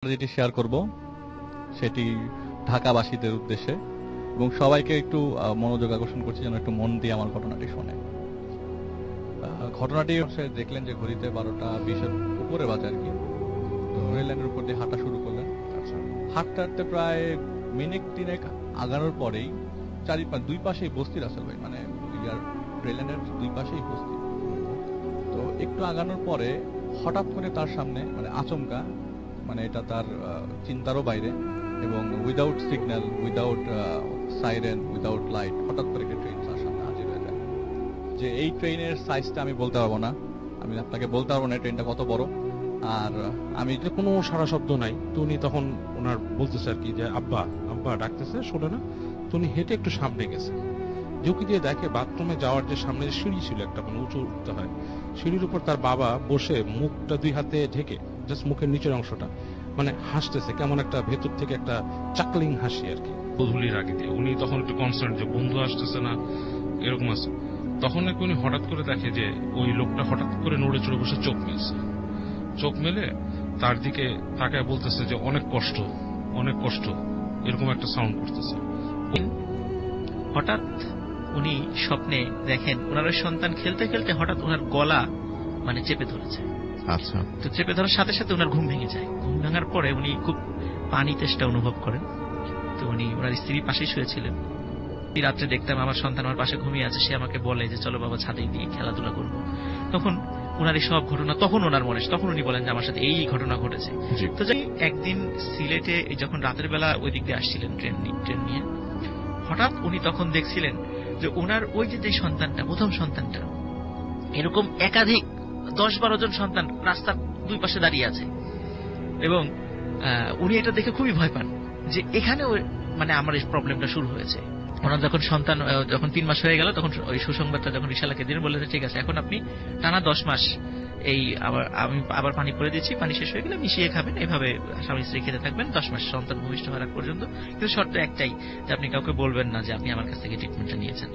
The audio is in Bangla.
যেটি শেয়ার করব সেটি ঢাকাবাসীদের উদ্দেশ্যে এবং সবাইকে একটু মনোযোগ আকর্ষণ করছি যেন একটু মন দিয়ে আমার ঘটনাটি শোনে। ঘটনাটি দেখলেন যে ঘড়িতে 12:20-এর উপরে বাজে আর কি। তো রেল লাইনের উপর দিয়ে হাঁটা শুরু করলেন। হাঁটতে হাঁটতে প্রায় মিনিট 3 আগানোর পরেই দুই পাশেই বস্তি রাসেল ভাই, মানে রেল লাইনের দুই পাশেই বস্তি। তো একটু আগানোর পরে হঠাৎ করে তার সামনে মানে আচমকা, মানে এটা তার চিন্তারও বাইরে এবং without signal, without siren, without light হঠাৎ করে একটা ট্রেন তার সামনে হাজির হয়ে যায়। যে এই ট্রেনের সাইজটা আমি বলতে পারবো না, আমি আপনাকে বলতে পারবো না ট্রেনটা কত বড়। আর আমি যে কোনো সারা শব্দ নাই, তো উনি তখন ওনার বলতেছে আর কি যে আব্বা আব্বা ডাকতেছে, শোনে না। তো উনি হেঁটে একটু সামনে গেছে, ঝুঁকি দিয়ে দেখে বাথরুমে যাওয়ার যে সামনে যে সিঁড়ি ছিল একটা, মানে উঁচু উঠতে হয়, সিঁড়ির উপর তার বাবা বসে মুখটা 2 হাতে ঢেকে, জাস্ট মুখের নিচের অংশটা, মানে হাসতেছে কেমন একটা ভেতর থেকে একটা চাকলিং হাসি আর কি, বধুলির আগে দিয়ে। উনি তখন একটু কনসার্ন যে বন্ধু আসতেছে না এরকম আছে। তখন নাকি উনি হঠাৎ করে দেখে যে ওই লোকটা হঠাৎ করে নড়ে চড়ে বসে চোখ মেলছে, চোখ মেলে তার দিকে তাকায় বলতেছে যে অনেক কষ্ট, অনেক কষ্ট, এরকম একটা সাউন্ড করতেছে। হঠাৎ উনি স্বপ্নে দেখেন ওনার সন্তান খেলতে খেলতে হঠাৎ ওনার গলা মানে চেপে ধরেছে। আচ্ছা, তো চেপে ধরার সাথে সাথে ওনার ঘুম ভেঙে যায়। ঘুম ভাঙার পরে উনি খুব পানি তেষ্টা অনুভব করেন। তো উনি ওনার স্ত্রীর পাশেই শুয়েছিলেন। রাত্রে দেখতাম আমার সন্তান আমার পাশে ঘুমিয়ে আছে, সে আমাকে বলে যে চলো বাবা ছাদে দিয়ে খেলাধুলা করবো। তখন ওনার এই সব ঘটনা তখন ওনার মনে, তখন উনি বলেন যে আমার সাথে এই ঘটনা ঘটেছে। তো যাই একদিন সিলেটে যখন রাতের বেলা ওই দিক দিয়ে আসছিলেন ট্রেন নিয়ে, হঠাৎ উনি তখন দেখছিলেন যে ওনার ওই যে সন্তানটা, প্রথম সন্তানটা, এরকম একাধিক 10-12 জন সন্তান রাস্তার দুই পাশে দাঁড়িয়ে আছে এবং উনি এটা দেখে খুবই ভয় পান যে এখানে মানে আমার এই প্রবলেমটা শুরু হয়েছে। ওনার যখন সন্তান যখন 3 মাস হয়ে গেল, তখন ওই সুসংবাদটা যখন রিসালাকে দিলেন, বললেন ঠিক আছে এখন আপনি টানা 10 মাস এই আমি আবার পানি পরে দিচ্ছি, পানি শেষ হয়ে গেলে মিশিয়ে খাবেন, এইভাবে স্বামী স্ত্রী খেতে থাকবেন 10 মাস সন্তান ভূমিষ্ঠ হওয়ার আগ পর্যন্ত। কিন্তু শর্ত একটাই যে আপনি কাউকে বলবেন না যে আপনি আমার কাছ থেকে ট্রিটমেন্টটা নিয়েছেন।